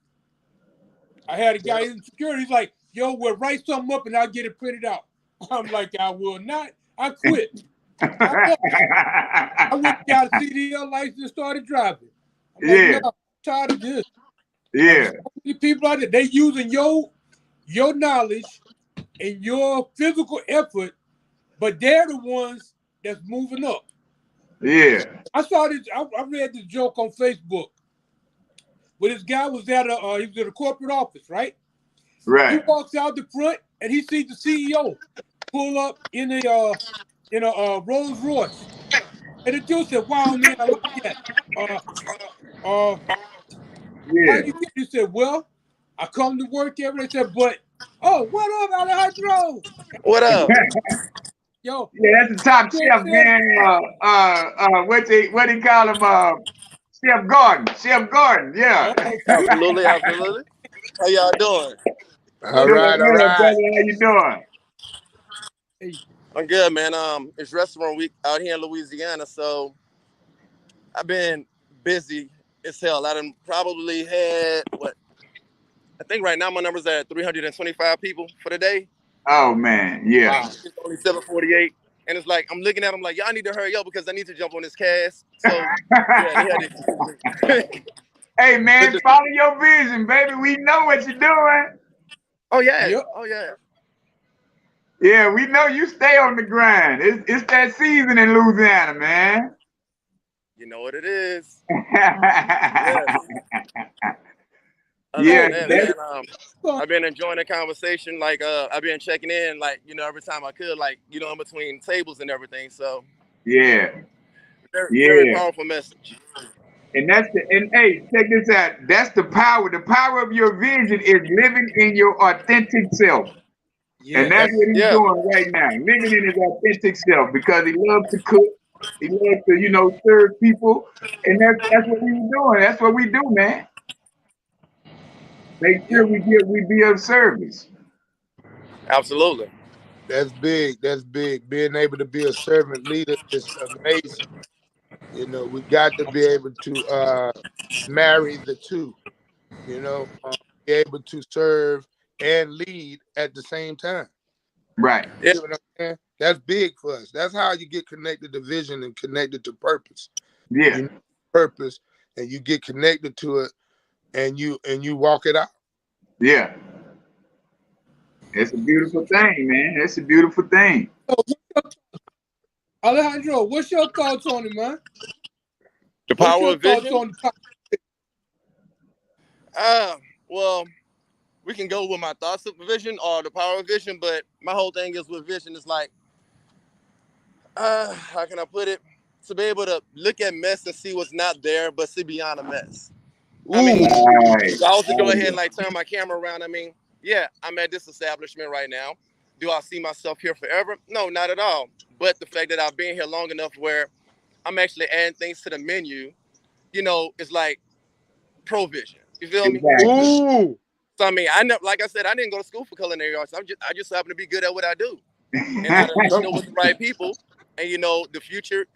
I had a guy in security. He's like, yo, well, write something up and I'll get it printed out. I'm like, I will not. I quit. I went and got a CDL license and started driving. I'm like, no, I'm tired of this. Yeah. People out there, they using your knowledge and your physical effort, but they're the ones that's moving up. Yeah. I saw this. I read this joke on Facebook. Where this guy was at he was at a corporate office, right? Right. He walks out the front and he sees the CEO pull up in a Rolls Royce. And the dude said, "Wow, man, I like that." How you get? He said, "Well, I come to work every day." Said, "But what up, Alejandro? What up?" Yo, yeah, that's the top chef, man. What they call him? Chef Gordon. Chef Gordon. Yeah. Absolutely. How y'all doing? All right. Brother. How you doing? Hey. I'm good, man. It's restaurant week out here in Louisiana, so I've been busy as hell. I done probably had I think right now my number's at 325 people for the day. Oh man, yeah. Wow. It's only 7:48, and it's like I'm looking at them like, y'all need to hurry up because I need to jump on this cast. So yeah, they had it. Hey man, follow your vision, baby. We know what you're doing. Oh yeah. Yep. Oh yeah. Yeah, we know you stay on the grind. It's that season in Louisiana, man. You know what it is. Yeah. I've been enjoying the conversation. Like, I've been checking in, like, every time I could, like, in between tables and everything. So, very powerful message. And hey, check this out. That's the power. The power of your vision is living in your authentic self. And that's what he's doing right now, living in his authentic self because he loves to cook. He loves to, serve people. And that's what he's doing. That's what we do, man. Make sure we be of service. Absolutely. That's big. That's big. Being able to be a servant leader is amazing. You know, we got to be able to marry the two. You know, be able to serve and lead at the same time. Right. Yeah. You know what I'm saying? That's big for us. That's how you get connected to vision and connected to purpose. Yeah. You know, purpose, and you get connected to it, and you walk it out. Yeah. It's a beautiful thing, man. It's a beautiful thing. Alejandro, what's your thoughts on it, man? The What's power your of thoughts vision. on the power? Well, we can go with my thoughts of vision or the power of vision, but my whole thing is with vision is like, how can I put it? To be able to look at mess and see what's not there, but see beyond a mess. I Ooh, mean, Right. if I was to go Oh, ahead yeah. and like turn my camera around, I mean, yeah, I'm at this establishment right now. Do I see myself here forever? No, not at all. But the fact that I've been here long enough where I'm actually adding things to the menu, you know, it's like provision. You feel me? Exactly. ooh, So I mean, I never, like I said, I didn't go to school for culinary arts. I just happen to be good at what I do, and I done linked come up with the right people, and you know, the future.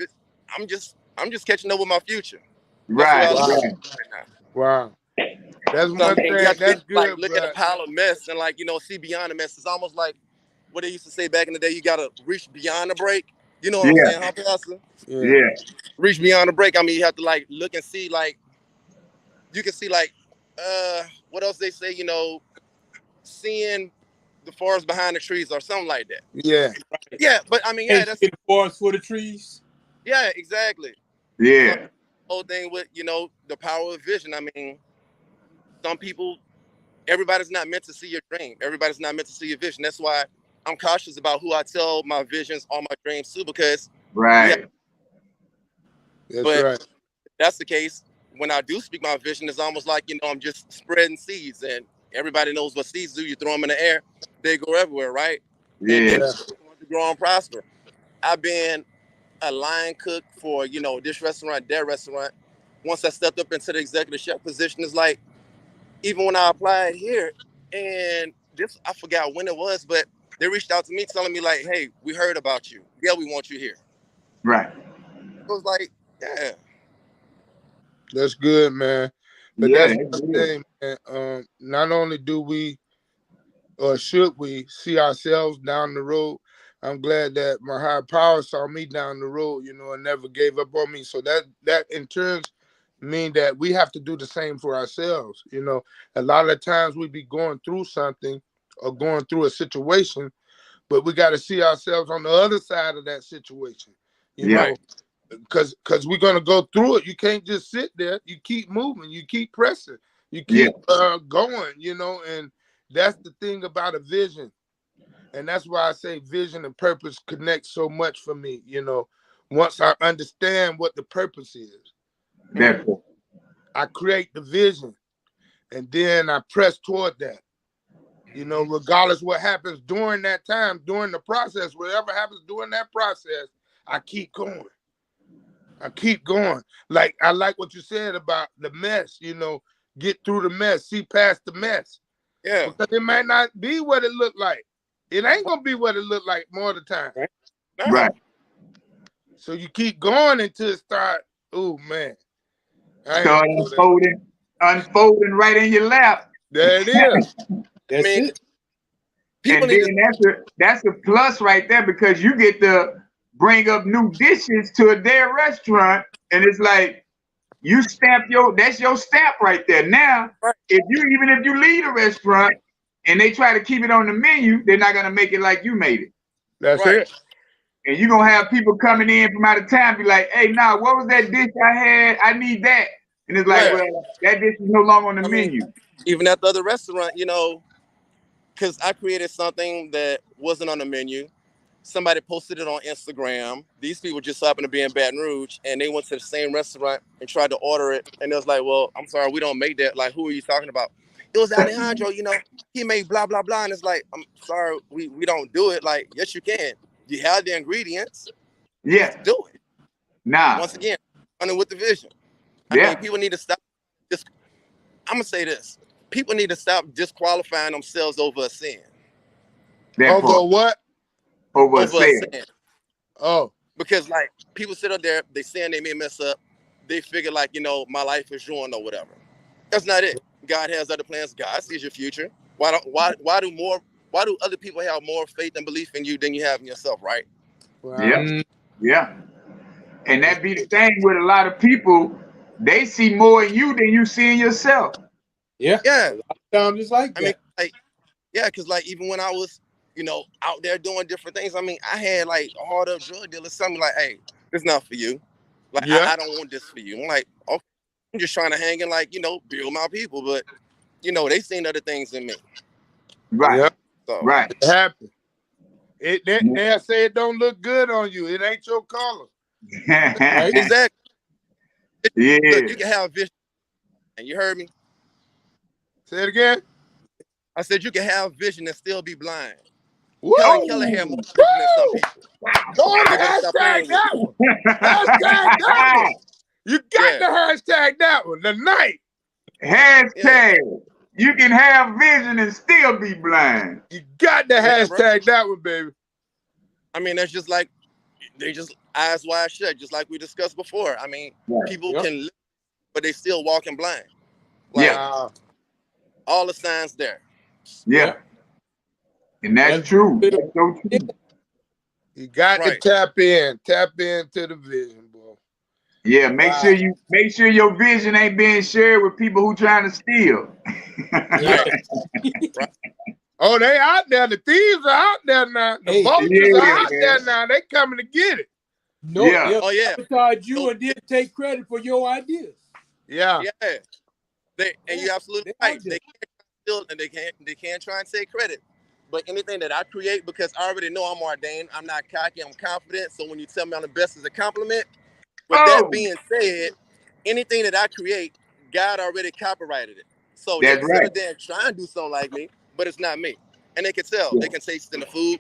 I'm just catching up with my future. That's where I Right. live wow, Right. right now. wow. That's So I one mean, you thing. have to be That's able to, like good, look at a but pile of mess and like you know see beyond the mess. It's almost like what they used to say back in the day. You gotta reach beyond the break. You know what I'm Yeah. saying, huh, Pastor? yeah, Yeah. Reach beyond the break. I mean, you have to like look and see like you can see like what else they say. You know, seeing the forest behind the trees or something like that. yeah, Yeah, but I mean, yeah, Can't that's see the forest for the trees. yeah, exactly. So Yeah. whole thing with you know the power of vision. I mean, some people, everybody's not meant to see your dream. Everybody's not meant to see your vision. That's why I'm cautious about who I tell my visions or my dreams to because we have. Right. that's But right. if that's the case, when I do speak my vision, it's almost like you know I'm just spreading seeds, and everybody knows what seeds do. You throw them in the air, they go everywhere, right? And Yeah. then Yeah, want to grow and prosper. I've been a line cook for you know this restaurant, that restaurant. Once I stepped up into the executive chef position, it's like even when I applied here, and this I forgot when it was, but they reached out to me telling me like, "Hey, we heard about you. Yeah, we want you here." Right. I was like, "Yeah, that's good, man. But Yeah. that's That's one good. thing, man. Not only do we or should we see ourselves down the road, I'm glad that my higher power saw me down the road, you know, and never gave up on me. So that in turn mean that we have to do the same for ourselves. You know, a lot of times we be going through something or going through a situation, but we got to see ourselves on the other side of that situation. You Yeah. right, know, because we're gonna go through it. You can't just sit there. You keep moving. You keep pressing. You Yeah. keep going. You know, and that's the thing about a vision, and that's why I say vision and purpose connect so much for me. You know, once I understand what the purpose is, That's it. I create the vision, and then I press toward that. You know, regardless what happens during that time, during the process, whatever happens during that process, I keep going. I keep going. Like I like what you said about the mess, you know, get through the mess, see past the mess. yeah, Because it might not be what it looked like. It ain't gonna be what it looked like more of the time. Right. no, Right. So you keep going until it start, oh man, I ain't Start gonna go there. unfolding right in your lap. There it is. I That's mean, it. people And need to, then that's a plus right there because you get to bring up new dishes to their restaurant, and it's like you stamp that's your stamp right there. Now, right, if you leave a restaurant and they try to keep it on the menu, they're not gonna make it like you made it. That's right, it. And you're gonna have people coming in from out of town be like, hey, nah, what was that dish I had? I need that. And it's like, right. well, that dish is no longer on the I mean, menu. even at the other restaurant, you know, because I created something that wasn't on the menu. Somebody posted it on Instagram. These people just happened to be in Baton Rouge, and they went to the same restaurant and tried to order it. And it was like, "Well, I'm sorry, we don't make that. Like, who are you talking about?" It was Alejandro. You know, he made blah blah blah, and it's like, "I'm sorry, we don't do it." Like, yes, you can. You have the ingredients, Yeah. just do it. Nah. Once again, running with the vision. I mean, Yeah. people need to stop. Just, I'm gonna say this: people need to stop disqualifying themselves over a sin. That part. Over what? Over a Over a sale. sin. Oh, Because like people sit up there, they saying they may mess up, they figure like, you know, my life is ruined or whatever. That's not it. God has other plans. God sees your future. Why do other people have more faith and belief in you than you have in yourself, right? Wow. Yeah. Yeah. And that be the thing with a lot of people, they see more in you than you see in yourself. Yeah. Yeah. A lot of times it's like I mean, that. like, yeah, because like even when I was, you know, out there doing different things, I mean, I had like a hard up drug dealers, something like, hey, it's not for you. Like, Yeah. I don't want this for you. I'm like, okay, I'm just trying to hang in, like, you know, build my people, but you know, they seen other things in me. Right. Yeah. So Right. It happens. They'll say it don't look good on you. It ain't your color. Right? exactly. Yeah. Look, you can have vision, and you heard me. Say it again. I said you can have vision and still be blind. Woo! Helen Keller had more vision than some people. Go on They and better stop hashtag playing with that you. one. Hashtag that one. You got Yeah. to hashtag that one tonight. Hashtag, you can have vision and still be blind. You got to Yeah, bro. hashtag that one, baby. I mean, that's just like they just eyes wide shut, just like we discussed before. I mean, Right. people Yep. can live, but they still walking blind. Like Yeah. Wow. all the signs there. Yeah. Yep. And that's true. That's so true. You got Right. to tap into the vision, boy. Yeah, make sure your vision ain't being shared with people who trying to steal. Right. Right. Oh, they out there. The thieves are out there now. The Hey. vultures are Yeah, out there now. They coming to get it. No, Yeah. they'll Oh yeah. sabotage you and then take credit for your ideas. Yeah. Yeah. And you're absolutely They're right. out there. They can't steal and they can't try and take credit. But anything that I create, because I already know I'm ordained, I'm not cocky, I'm confident. So when you tell me I'm the best, is a compliment. With that being said, anything that I create, God already copyrighted it. So they That's can sit right. there and try and do something like me, but it's not me. And they can tell. Yeah. They can taste in the food.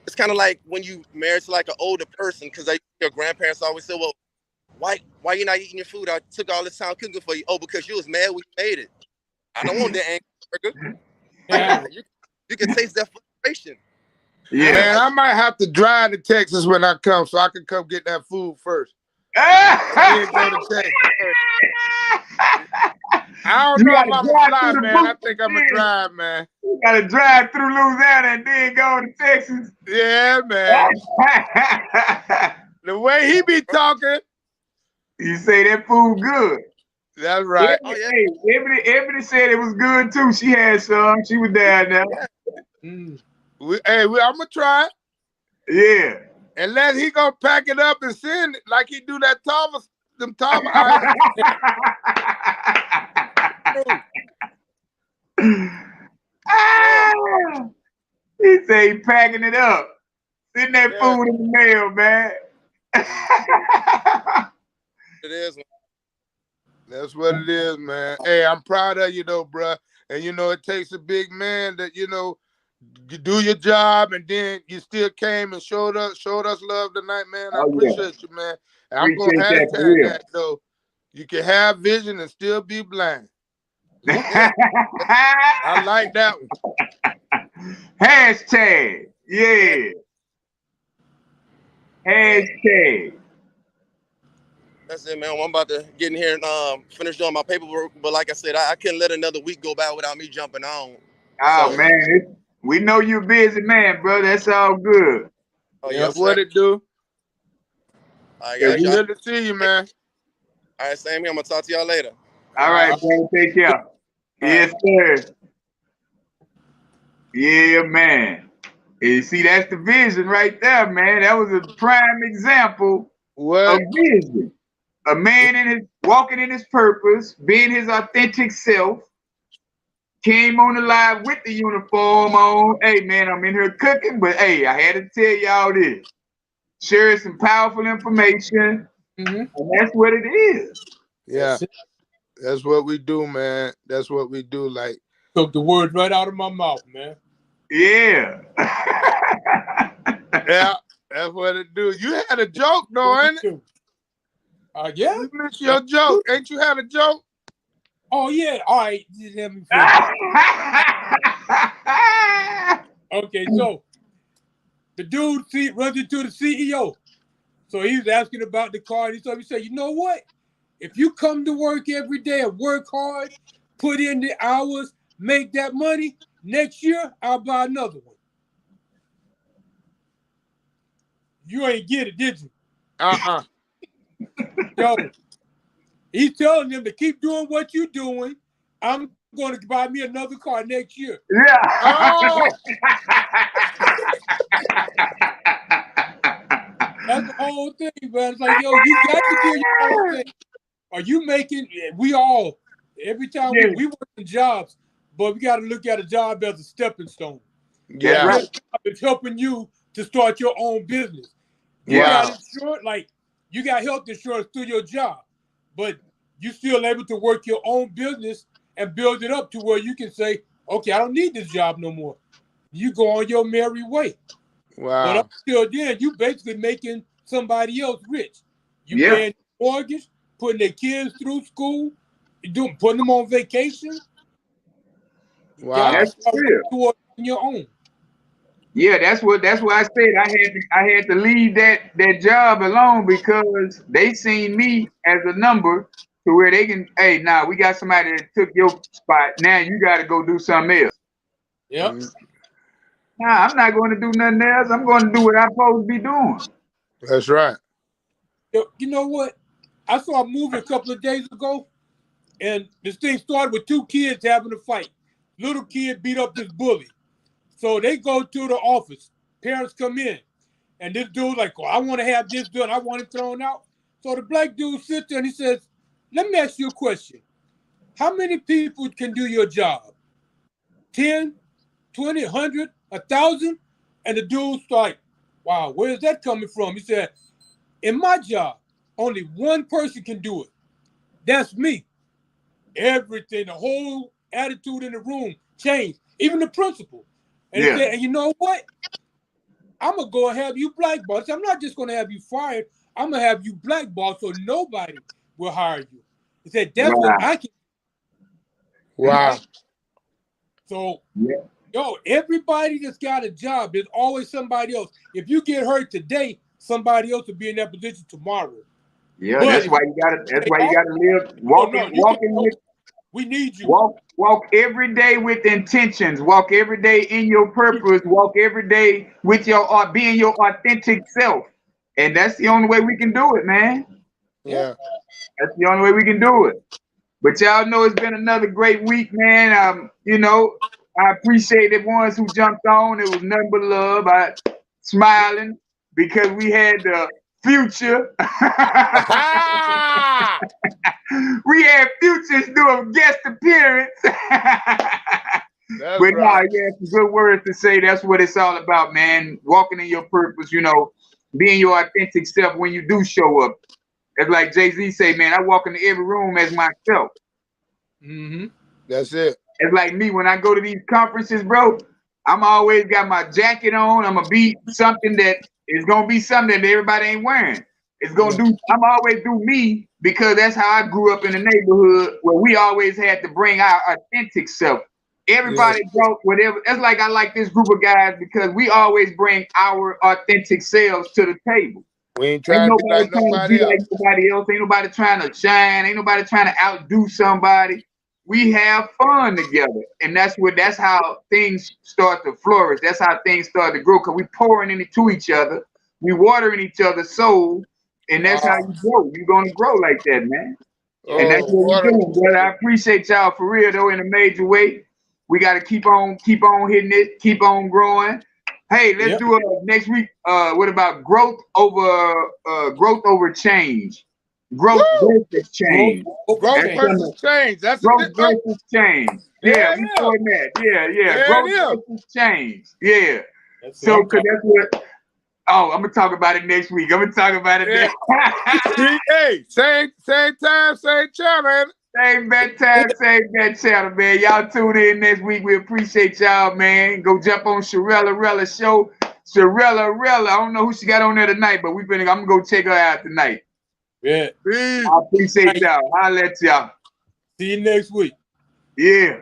It's kind of like when you married to like an older person, because your grandparents always said, well, why you not eating your food? I took all this time cooking for you. Oh, because you was mad when you made it. I don't want that angry burger. Yeah. You can taste that frustration. Yeah. Man, I might have to drive to Texas when I come so I can come get that food first. Then go to Texas. I don't You know if gotta I'm drive gonna fly, through the man. I booth. think I'm gonna drive, man. You gotta drive through Louisiana and then go to Texas. Yeah, man. The way he be talking, You say that food good. that's right. Oh, yeah. Hey, Ebony said it was good too. She had some. She was down there. Mm. I'm gonna try it. Yeah. Unless he gonna pack it up and send it like he do that them Tava items. Ah, he say he packing it up. Send that food in the mail, man. It is. That's what it is, man. Hey, I'm proud of you though, bruh. And you know, it takes a big man that, you know, you do your job and then you still came and showed us love tonight, man. I appreciate you, man. And I'm gonna Appreciate that for hashtag real. that though. You can have vision and still be blind. Yeah. I like that one. Hashtag. Yeah. Hashtag. That's it, man. I'm about to get in here and finish doing my paperwork. But like I said, I couldn't let another week go by without me jumping on. Oh, So, man. We know you're a busy man, bro. That's all good. oh, That's yes, what sir. it do. All right, It's guys. good to see you, man. All right, same here. I'm going to talk to y'all later. All right, bro. Take care. Yes, sir. Yeah, man. And see, that's the vision right there, man. That was a prime example of vision. A man walking in his purpose, being his authentic self, came on the live with the uniform on. Hey, man, I'm in here cooking, but hey, I had to tell y'all this. Share some powerful information, and that's what it is. Yeah, that's what we do, man. That's what we do. Like, took the words right out of my mouth, man. Yeah. Yeah, that's what it do. You had a joke, though, ain't it? Yeah. You missed your joke. Ain't you had a joke? Oh, yeah. All right. Just let me finish. Okay, so the dude runs into the CEO. So he was asking about the car. And he said, you know what? If you come to work every day and work hard, put in the hours, make that money, next year I'll buy another one. You ain't get it, did you? Yo, he's telling them to keep doing what you're doing. I'm going to buy me another car next year. Yeah. Oh. That's the whole thing, man. It's like, yo, you got to do your own thing. Are you making, we all, every time we work in jobs, but we got to look at a job as a stepping stone. Yeah. Right. It's helping you to start your own business. You Wow. got insurance, like you got health insurance through your job, but you still able to work your own business and build it up to where you can say, okay, I don't need this job no more. You go on your merry way. Wow. But up until then, you basically making somebody else rich. You Yeah. paying mortgage, putting their kids through school, putting them on vacation. Wow. That's real. Your own. Yeah, that's why I said I had to leave that job alone because they seen me as a number to where they can, hey, nah, we got somebody that took your spot. Now you got to go do something else. Yep. Nah, I'm not going to do nothing else. I'm going to do what I'm supposed to be doing. That's right. You know what? I saw a movie a couple of days ago, and this thing started with two kids having a fight. Little kid beat up this bully. So they go to the office. Parents come in. And this dude's like, oh, I want to have this done. I want it thrown out. So the black dude sits there and he says, let me ask you a question. How many people can do your job? 10, 20, 100, 1,000? And the dude's like, wow, where's that coming from? He said, in my job, only one person can do it. That's me. Everything, the whole attitude in the room changed. Even the principal. And he said, and you know what? I'm going to go and have you blackballed. I'm not just going to have you fired. I'm going to have you blackballed so nobody will hire you. He said, that's what I can do. Wow. So, yo, everybody that's got a job, there's always somebody else. If you get hurt today, somebody else will be in that position tomorrow. Yeah, but that's why you gotta live walking with. We need you. Walk every day with intentions. Walk every day in your purpose. Walk every day with being your authentic self. And that's the only way we can do it, man. Yeah. That's the only way we can do it. But y'all know it's been another great week, man. You know, I appreciate the ones who jumped on. It was nothing but love. I smiling because we had the Future. We had Futures do a guest appearance. But right. Nah, yeah, some good words to say. That's what it's all about, man. Walking in your purpose, you know, being your authentic self when you do show up. It's like Jay-Z say, man, I walk into every room as myself. Mm-hmm. That's it. It's like me when I go to these conferences, bro. I'm always got my jacket on. I'm gonna be something that is gonna be something that everybody ain't wearing. It's gonna do. I'm always do me because that's how I grew up in the neighborhood where we always had to bring our authentic self. Everybody brought whatever. That's like I like this group of guys because we always bring our authentic selves to the table. We ain't trying to be like nobody else. Ain't nobody trying to shine. Ain't nobody trying to outdo somebody. We have fun together, and that's how things start to flourish. That's how things start to grow because we pouring into each other, we watering each other's soul, and that's how you grow. You're gonna grow like that, man. And that's what we're doing, brother. I appreciate y'all for real though in a major way. We got to keep on hitting it, keep on growing. Hey, let's do it next week. What about growth over change? Growth versus change. Growth versus change. That's growth versus change. Yeah, we doing that. Yeah. Growth versus change. Yeah. So, cause that's what. Oh, I'm gonna talk about it next week. I'm gonna talk about it next. Hey, same time, same channel. Same bad time, same bad channel, man. Y'all tune in next week. We appreciate y'all, man. Go jump on Sharella show. Sharella. I don't know who she got on there tonight, but I'm gonna go check her out tonight. Yeah. I appreciate y'all. I'll let y'all. See you next week. Yeah.